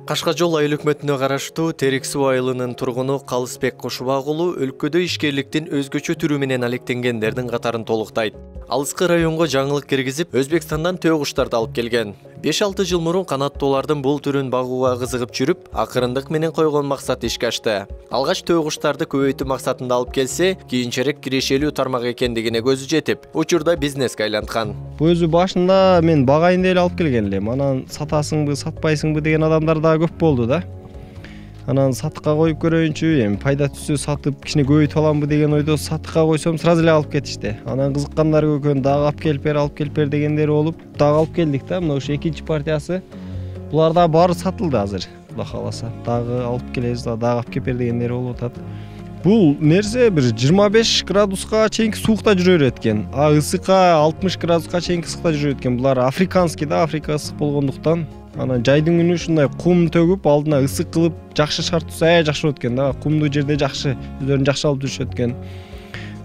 Кашкажол айыл өкмөтүнө караштуу Терек суу айылынын тургуну Калысбек Кошубак уулу өлкөдө ишкерликтин өзгөчө түрү менен алектенгендердин катарын толуктайт. Алыскы районго жаңылык киргизип, Өзбекстандан төө куштарды алып келген. 5-6 жыл мурун канаттуулардын бул түрүн багууга кызыгып жүрүп, акырындык менен койгон максат ишке ашты. Алгач төө куштарды көбөйтүү максатында алып келсе, кийинчерээк кирешелүү тармак экендигине көзү жетип, учурда бизнеске айланткан. Өзү башында мен багайын деп алып келген элем. Анан сатасыңбы, сатпайсыңбы деген адамдар да көп болду да. Анан сатыкка коюп көрөйүнчү, эми пайда түшсө сатып, кичине көбөйтүп аламбы деген ойдо сатыкка койсом, сразу эле алып кетишти. Анан кызыккандар көкөн дагы алып келип бер дегендер болуп, дагы алып келдик да. Мына ошо экинчи партиясы. Булар да баары сатылды азыр. Кудай кааласа, дагы алып келебиз, дагы алып кеп бер дегендер болуп атат. Бул нерсе бир 25 градуска чейинки суукта жүрө берет экен. А ысыкка 60 градуска чейинки ысыкта жүрө берет экен. Булар африканский да, Африка ысык болгондуктан. Анан жайдын күнү ушундай кум төгүп, алдына ысык кылып, жакшы шарт түзсө жакшы болот экен да. Кумдуу жерде жакшы, өздөрүн жакшы алып жүрүшөт экен.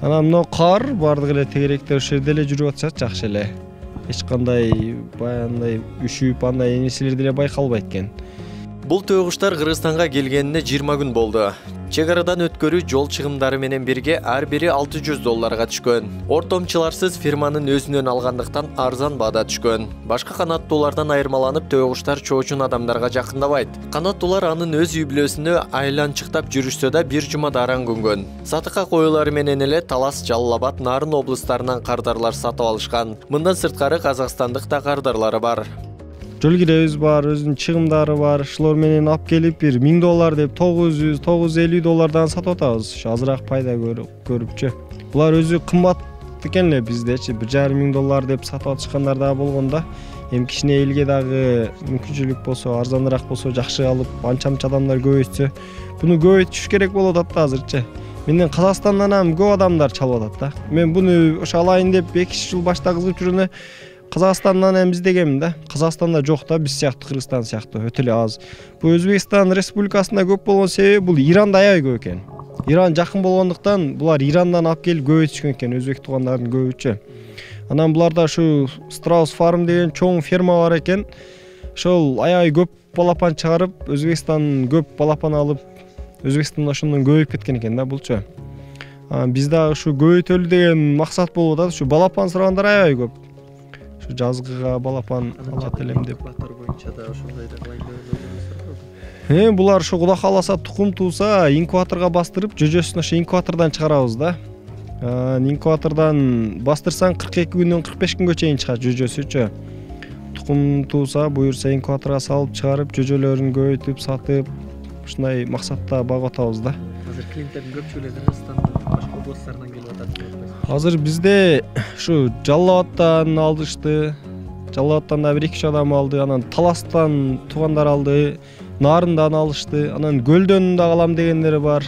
Анан мына кар бардык эле тегеректер ошол жерде эле жүрүп атышат жакшы эле. Эч кандай баягындай үшүп, андай нерселер деле байкалбайт экен. Бул төө куштар Кыргызстанга келгенине 20 күн болду. Чек арадан өткөрүү жол чыгымдары менен бирге ар бири $600 түшкөн. Ортомчуларсыз фирманын өзүнөн алгандыктан арзан баада түшкөн. Башка канаттуулардан айырмаланып төө куштар чоочун адамдарга жакындабайт. Канаттуулар анын өз үй бүлөсүнө айланчыктап жүрүшсө да бир жума даран күнгөн. Сатыкка коюлары менен эле Талас, Жалал Абад, Нарын облустарынан кардарлар сатып алышкан. Мындан сырткары Казакстандык да кардарлары бар. Жол киребиз бар, өзүнүн чыгымдары бар. Ошолор менен алып келип бир $1000 деп $900-950 сатып атабыз. Ошо азыраак пайда көрүпчү. Булар өзү кымбат экен эле биздечи. $1,500 деп сатып атышкандар да болгон да. Эми кичине элге дагы мүмкүнчүлүк болсо, арзаныраак болсо, жакшы алып, анча-мынча адамдар көбөйтсө, буну көбөйтүш керек болуп атат да азырчы. Менден Казакстандан ham көп адамдар чалып атат да. Мен буну ошо алайын деп 2 жыл башта кызыгып жүргөндө Казакстандан ham издегенмин да. Казакстанда жок да, биз сыяктуу, Кыргызстан сыяктуу өтө эле аз. Бул Өзбекстан Республикасында көп болгон себеби бул Иранда аябай көп экен. Иран жакын болгондуктан булар Ирандан алып келип көбөйтүшкөн экен өзбек туугандардын көбүчө. Анан буларда ушу Страус Farm деген чоң ферма бар экен. Ошол аябай көп балапан чыгарып, Өзбекстан көп балапан алып, Өзбекстанда ошондон көбөйүп кеткен экен да булчу. Биз да ушу көбөйтөлү деген максат болуп атат. Ушу балапан сурагандар аябай көп. Şu жазгыга балапан алат элем деп. Булар ошо Кудай кааласа тукум тууса, инкубаторго бастырып, жөжөсүн ошо инкубатордон чыгарабыз да. Инкубатордон бастырсаң 42 күндөн 45 күнгө чейин чыгат жөжөсүчү. Тукум тууса, буюрса инкубаторго салып чыгарып, жөжөлөрүн көбөйтүп, сатып, ушундай максатта багып атабыз да. Азыр клиенттердин көпчүлүгү Кыргызстандан башка областтардан келип атат. Азыр бизде ушу Жалал Абадтан алдышты. Жалал Абадтан да 1-2 адам алды. Анан Таластан туугандар алды. Нарындан алышты. Анан Көлдөн да алам дегендери бар.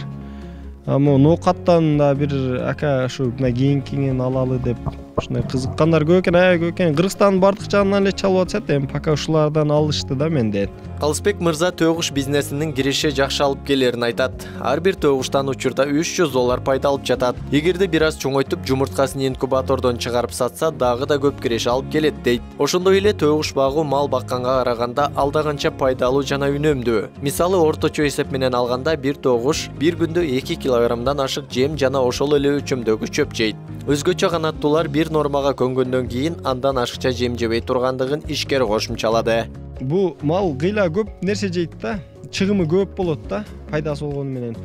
Amo Ноокаттан да бир ака ушу мына кийинкинен алалы деп ушундай кызыккандар көп экен, аябай көп экен. Кыргызстандын бардык жагынан эле чалып атышат. Эми пока ушулардан алышты да менден. Калысбек мырза төө куш бизнесинин киреше жакшы алып келерин айтат. Ар бир төө куштан учурда $300 пайда алып жатат. Эгерде бир аз чоңойтуп, жумурткасын инкубатордон чыгарып сатса, дагы да көп киреше алып келет дейт. Ошондой эле төө куш багуу мал бакканга караганда алда канча пайдалуу жана үнөмдүү. Мисалы орточо эсеп менен алганда бир төө куш бир күндө 2 килограммдан ашык жем жана ошол эле өлчөмдөгү чөп жейт. Өзгөчө канаттуулар бир нормага көнгөндөн кийин андан ашыкча жем жебей тургандыгын ишкер кошумчалады. Бу мал кыйла көп нерсе жейт да. Чыгымы көп болот да, пайдасы болгону менен.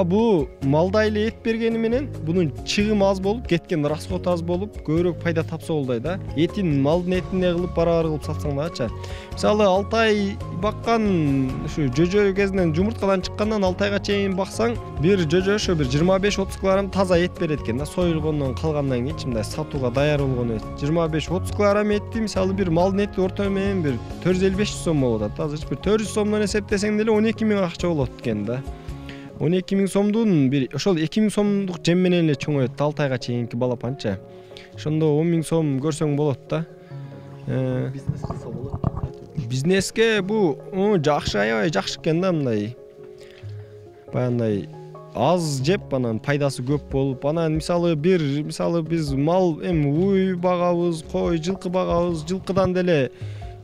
Бу малда эле эт бергени менен бунун чыгымы аз болуп, кеткен расход аз болуп, көбүрөөк пайда тапса болдой да. Этин малдын этине кылып барабар кылып сатсаң дагычы. Мисалы 6 ай баккан ушу жөжө кезинен жумурткадан чыккандан 6 айга чейин баксаң, бир жөжө ошо бир 25-30 кг таза эт берет экен да, союлгондон калгандан кийин мындай сатууга даяр болгон эт. 25-30 кг этти мисалы бир малдын эти орто менен бир 450-500 сом болуп атат. Азыр бир 400 сомдон эсептесең деле 12 000 акча болот экен да. 12 000 сомдун бир ошол 2 000 сомдук жем менен эле чоңойот 6 айга чейинки балапанчы. Ошондо 10 000 сом көрсөң болот да. Бизнес кылса болот. Бизнеске бу жакшы, аябай жакшы экен да, мындай. Баягындай аз жеп анан пайдасы көп болуп, анан мисалы биз мал уй багабыз, кой, жылкы багабыз, жылкыдан деле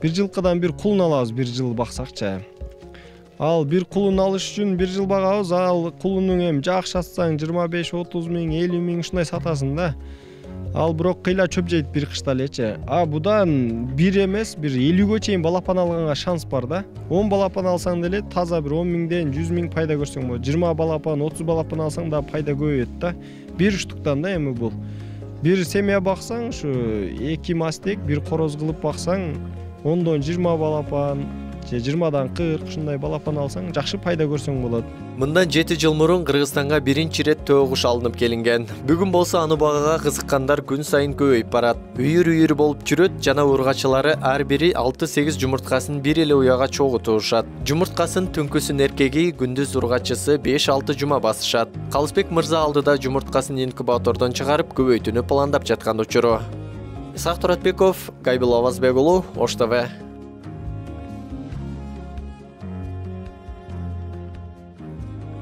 бир жылкыдан бир кулун алабыз, бир жыл баксакчы. Ал бир кулун алыш үчүн бир жыл багабыз, ал кулунун жакшы сатсаң 25-30 миң, 50 миң ушундай сатасың да. Ал бирок кыйла чөп жейт бир кышта элечи. Будан бир эмес, бир 50гө чейин балапан алганга шанс бар да. 10 балапан алсаң деле таза бир 10 миңден 100 миң пайда көрсөң болот. 20 балапан, 30 балапан алсаң да пайда көбөйөт да. Бир штуктан да бул. Бир семья баксаң, ушу 2 мастек, бир короз кылып баксаң, 10дон 20 балапан, 20дан 40 ушундай балапан алсаң, жакшы пайда көрсөң болот. Мындан 7 жыл мурун Кыргызстанга биринчи ирет төө куш алынып келинген. Бүгүн болсо аны багага кызыккандар күн сайын көбөйүп барат. Үйүр болуп жүрөт жана ургачылары ар бири 6-8 жумурткасын бир эле уяга чогултушат. Жумурткасын түнкүсүн эркеги, күндүз ургачысы 5-6 жума басышат. Калысбек мырза алдыда жумурткасын инкубатордон чыгарып көбөйтүүнү пландап жаткан учуру. Исак Туратбеков, Гайбул Авазбек уулу, Ош ТВ.